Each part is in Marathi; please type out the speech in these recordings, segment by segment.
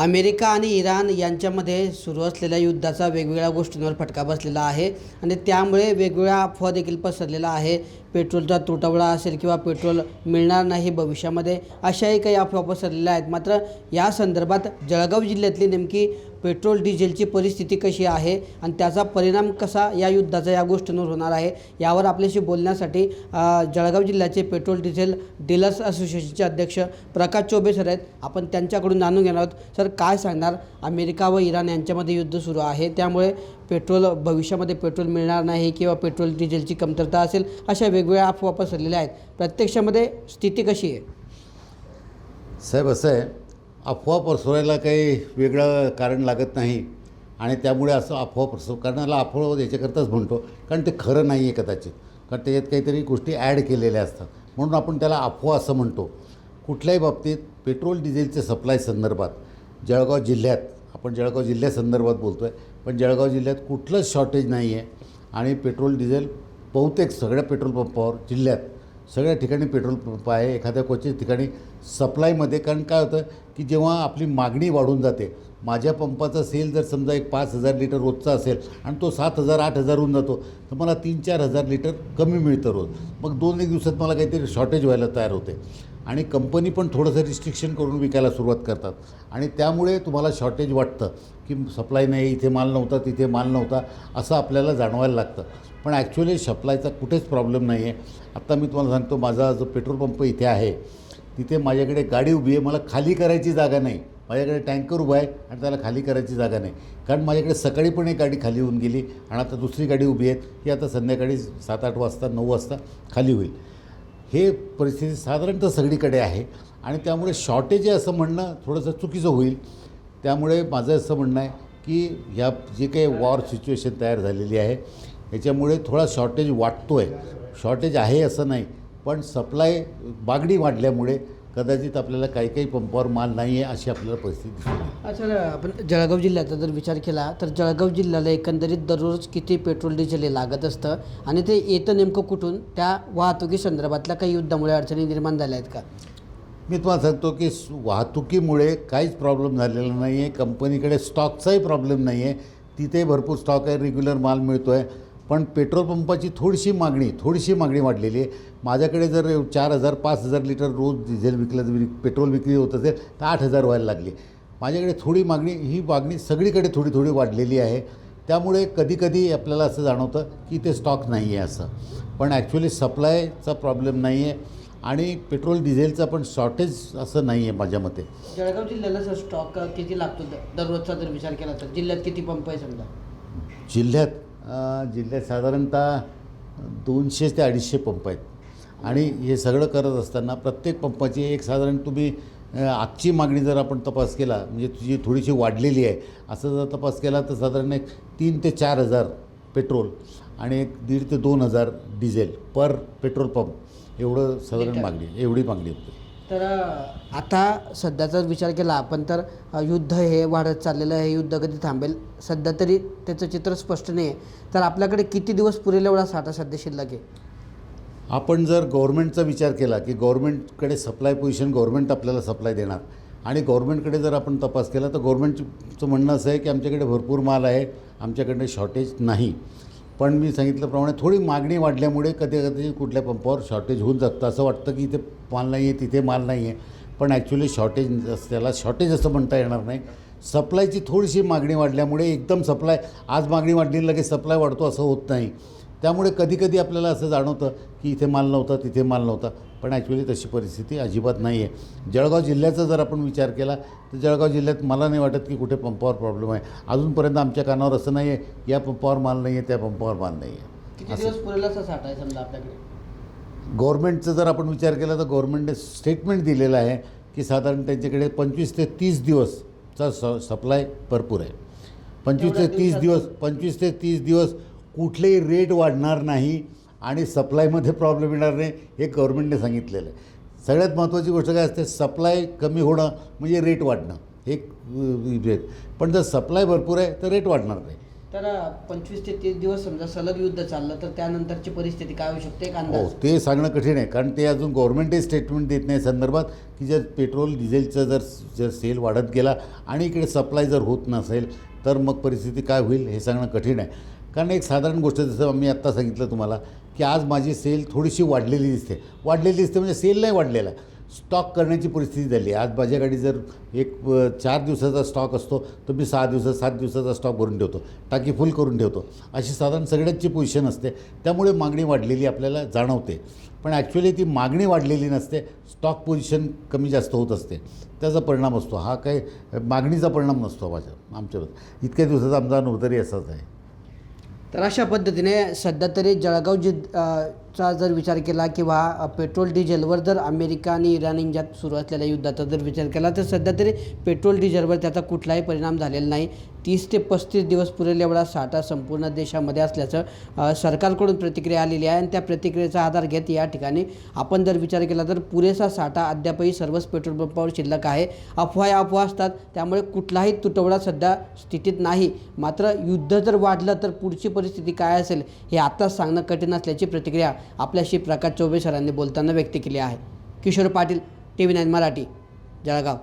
अमेरिका आणि इराण यांच्यामध्ये सुरू असलेल्या युद्धाचा वेगवेगळ्या गोष्टींवर फटका बसलेला आहे आणि त्यामुळे वेगवेगळ्या अफवा देखील पसरलेला आहे. पेट्रोलचा तुटवडा असेल किंवा पेट्रोल मिळणार नाही भविष्यामध्ये, अशाही काही अफवा पसरलेल्या आहेत. मात्र या संदर्भात जळगाव जिल्ह्यातली नेमकी पेट्रोल डिझेलची परिस्थिती कशी आहे आणि त्याचा परिणाम कसा या युद्धाचा या गोष्टींवर होणार आहे, यावर आपल्याशी बोलण्यासाठी जळगाव जिल्ह्याचे पेट्रोल डिझेल डीलर्स असोसिएशनचे अध्यक्ष प्रकाश चौबे सर आहेत. आपण त्यांच्याकडून जाणून घेणार आहोत. सर, काय सांगणार? अमेरिका व इराण यांच्यामध्ये युद्ध सुरू आहे, त्यामुळे पेट्रोल भविष्यामध्ये पेट्रोल मिळणार नाही किंवा पेट्रोल डिझेलची कमतरता असेल, अशा वेगवेगळ्या अफवा पसरलेल्या आहेत. प्रत्यक्षामध्ये स्थिती कशी आहे? साहेब, असं आहे, अफवा पसरवायला काही वेगळं कारण लागत नाही आणि त्यामुळे असं अफवा करण्याला अफवा याच्याकरताच म्हणतो, कारण ते खरं नाही आहे कदाचित, कारण त्याच्यात काहीतरी गोष्टी ॲड केलेल्या असतात, म्हणून आपण त्याला अफवा असं म्हणतो. कुठल्याही बाबतीत पेट्रोल डिझेलच्या सप्लाय संदर्भात जळगाव जिल्ह्यात, आपण जळगाव जिल्ह्यासंदर्भात बोलतो आहे, पण जळगाव जिल्ह्यात कुठलंच शॉर्टेज नाही आहे आणि पेट्रोल डिझेल बहुतेक सगळ्या पेट्रोल पंपावर जिल्ह्यात सगळ्या ठिकाणी पेट्रोल पंप आहे. एखाद्या क्वचित ठिकाणी सप्लायमध्ये, कारण काय होतं की जेव्हा आपली मागणी वाढून जाते, माझ्या पंपाचा सेल जर समजा एक 5,000 लिटर रोजचा असेल आणि तो 7,000 8,000 होऊन जातो, तर मला 3-4 हजार लिटर कमी मिळतं रोज. मग 2-1 दिवसात मला काहीतरी शॉर्टेज व्हायला तयार होते आणि कंपनी पण थोडंसं रिस्ट्रिक्शन करून विकायला सुरुवात करतात आणि त्यामुळे तुम्हाला शॉर्टेज वाटतं की सप्लाय नाही, इथे माल नव्हता, तिथे माल नव्हता, असं आपल्याला जाणवायला लागतं. पण ॲक्च्युली सप्लायचा कुठेच प्रॉब्लेम नाही आहे. आत्ता मी तुम्हाला सांगतो, माझा जो पेट्रोल पंप इथे आहे तिथे माझ्याकडे गाडी उभी आहे, मला खाली करायची जागा नाही. माझ्याकडे टँकर उभा आहे आणि त्याला खाली करायची जागा नाही, कारण माझ्याकडे सकाळी पण एक गाडी खाली होऊन गेली आणि आता दुसरी गाडी उभी आहे, ही आता संध्याकाळी 7-8 वाजता 9 वाजता खाली होईल. हे परिस्थिती साधारणतः सगळीकडे आहे आणि त्यामुळे शॉर्टेज आहे असं म्हणणं थोडंसं चुकीचं होईल. त्यामुळे माझं असं म्हणणं आहे की ह्या जे काही वॉर सिच्युएशन तयार झालेली आहे याच्यामुळे थोडा शॉर्टेज वाटतो आहे. शॉर्टेज आहे असं नाही, पण सप्लाय मागणी वाढल्यामुळे कदाचित आपल्याला काही काही पंपावर माल नाही आहे अशी आपल्याला परिस्थिती दिसून येईल. अच्छा, आपण जळगाव जिल्ह्याचा जर विचार केला तर जळगाव जिल्ह्याला एकंदरीत दररोज किती पेट्रोल डिझेल हे लागत असतं आणि ते येतं नेमकं कुठून? त्या वाहतुकी संदर्भातल्या काही युद्धामुळे अडचणी निर्माण झाल्या आहेत का? मी तुम्हाला सांगतो की वाहतुकीमुळे काहीच प्रॉब्लेम झालेला नाही आहे. कंपनीकडे स्टॉकचाही प्रॉब्लेम नाही आहे, तिथे भरपूर स्टॉक आहे, रेग्युलर माल मिळतो आहे. पण पेट्रोल पंपाची थोडीशी मागणी वाढलेली आहे. माझ्याकडे जर 4,000-5,000 लिटर रोज डिझेल पेट्रोल विक्री होत असेल तर 8,000 व्हायला लागली. माझ्याकडे थोडी ही मागणी सगळीकडे थोडी थोडी वाढलेली आहे. त्यामुळे कधीकधी आपल्याला असं जाणवतं की ते स्टॉक नाही आहे असं, पण ॲक्च्युली सप्लायचा प्रॉब्लेम नाही आहे आणि पेट्रोल डिझेलचा पण शॉर्टेज असं नाही आहे माझ्या मते. जळगाव जिल्ह्याला सर स्टॉक किती लागतो दररोजचा जर विचार केला तर? जिल्ह्यात किती पंप आहे समजा? जिल्ह्यात साधारणतः 200 ते 250 पंप आहेत आणि हे सगळं करत असताना प्रत्येक पंपाची एक साधारण तुम्ही आजची मागणी जर आपण तपास केला, म्हणजे तुझी थोडीशी वाढलेली आहे असं जर तपास केला, तर साधारण एक 3,000 ते 4,000 पेट्रोल आणि एक 1,500 ते 2,000 डिझेल पर पेट्रोल पंप एवढं साधारण एवढी मागणी होती. तर आता सध्याचा विचार केला आपण तर युद्ध हे वाढत चाललेलं आहे. युद्ध कधी थांबेल सध्या तरी त्याचं चित्र स्पष्ट नाही आहे. तर आपल्याकडे किती दिवस पुरेल एवढा साठा सध्या शिल्लक आहे? आपण जर गव्हर्नमेंटचा विचार केला की गव्हर्नमेंटकडे सप्लाय पोझिशन, गव्हर्नमेंट आपल्याला सप्लाय देणार आणि गव्हर्नमेंटकडे जर आपण तपास केला तर गव्हर्नमेंटचं म्हणणं असं आहे की आमच्याकडे भरपूर माल आहे, आमच्याकडे शॉर्टेज नाही. पण मी सांगितल्याप्रमाणे थोडी मागणी वाढल्यामुळे कधी कुठल्या पंपावर शॉर्टेज होऊन जातं. असं वाटतं की इथे माल नाही आहे, तिथे माल नाही आहे, पण ॲक्च्युली त्याला शॉर्टेज असं म्हणता येणार नाही. सप्लायची थोडीशी मागणी वाढल्यामुळे एकदम सप्लाय आज मागणी वाढली लगेच सप्लाय वाढतो असं होत नाही. त्यामुळे कधीकधी आपल्याला असं जाणवतं की इथे माल नव्हता, तिथे माल नव्हता, पण ॲक्च्युली तशी परिस्थिती अजिबात नाही आहे. जळगाव जिल्ह्याचा जर आपण विचार केला तर जळगाव जिल्ह्यात मला नाही वाटत की कुठे पंपावर प्रॉब्लेम आहे. अजूनपर्यंत आमच्या कानावर असं नाही आहे या पंपावर माल नाही आहे, त्या पंपावर माल नाही आहे. किती दिवस पुरेल असा साठा आहे समजा आपल्याकडे? गव्हर्नमेंटचा जर आपण विचार केला तर गव्हर्नमेंटने स्टेटमेंट दिलेलं आहे की साधारण त्यांच्याकडे 25 ते 30 दिवसचा सप्लाय भरपूर आहे. 25 ते 30 दिवस कुठलेही रेट वाढणार नाही आणि सप्लायमध्ये प्रॉब्लेम येणार नाही, हे गव्हर्नमेंटने सांगितलेलं आहे. सगळ्यात महत्त्वाची गोष्ट काय असते, सप्लाय कमी होणं म्हणजे रेट वाढणं, एक रेट. पण जर सप्लाय भरपूर आहे तर रेट वाढणार नाही. तर 25 ते 30 दिवस समजा सलग युद्ध चाललं तर त्यानंतरची परिस्थिती काय होऊ शकते एक अंदाज? हो, ते सांगणं कठीण आहे, कारण ते अजून गव्हर्नमेंटही स्टेटमेंट देत नाही संदर्भात की जर पेट्रोल डिझेलचं जर सेल वाढत गेला आणि इकडे सप्लाय जर होत नसेल तर मग परिस्थिती काय होईल हे सांगणं कठीण आहे. कारण एक साधारण गोष्ट, जसं मी आत्ता सांगितलं तुम्हाला की आज माझी सेल थोडीशी वाढलेली दिसते म्हणजे सेल नाही वाढलेला, स्टॉक करण्याची परिस्थिती झाली. आज माझ्याकडे जर एक 4 दिवसाचा स्टॉक असतो तर मी 7 दिवसाचा स्टॉक भरून ठेवतो, टाकी फुल करून ठेवतो. अशी साधारण सगळ्यांची पोझिशन असते. त्यामुळे मागणी वाढलेली आपल्याला जाणवते, पण ॲक्च्युली ती मागणी वाढलेली नसते, स्टॉक पोझिशन कमी जास्त होत असते, त्याचा परिणाम असतो. हा काही मागणीचा परिणाम नसतो आमच्यावर. इतक्या दिवसाचा आमचा अनुभव तरी असाच आहे. तर अशा पद्धतीने सध्या तरी जळगाव चा जर विचार केला किंवा पेट्रोल डिझेलवर जर अमेरिका आणि इराण यांच्यात सुरू असलेल्या युद्धाचा जर विचार केला तर सध्या तरी पेट्रोल डिझेलवर त्याचा कुठलाही परिणाम झालेला नाही. 30 ते 35 दिवस पुरेल एवढा साठा संपूर्ण देशामध्ये असल्याचं सरकारकडून प्रतिक्रिया आलेली आहे आणि त्या प्रतिक्रियेचा आधार घेत या ठिकाणी आपण जर विचार केला तर पुरेसा साठा अद्यापही सर्वच पेट्रोल पंपावर शिल्लक आहे. अफवा असतात, त्यामुळे कुठलाही तुटवडा सध्या स्थितीत नाही. मात्र युद्ध जर वाढलं तर पुढची परिस्थिती काय असेल हे आत्ताच सांगणं कठीण असल्याची प्रतिक्रिया आपल्याशी प्रकाश चौबे सरांनी बोलताना व्यक्त केली आहे. किशोर पाटील, TV9 मराठी, जळगाव.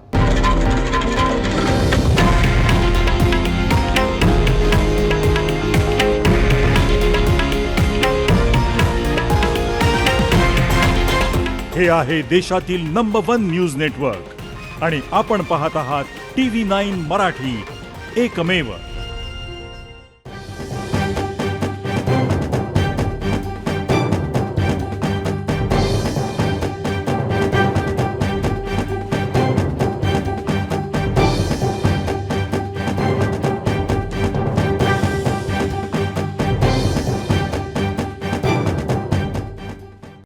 हे आहे देशातील नंबर 1 न्यूज नेटवर्क आणि आपण पाहत आहात TV9 मराठी, एकमेव.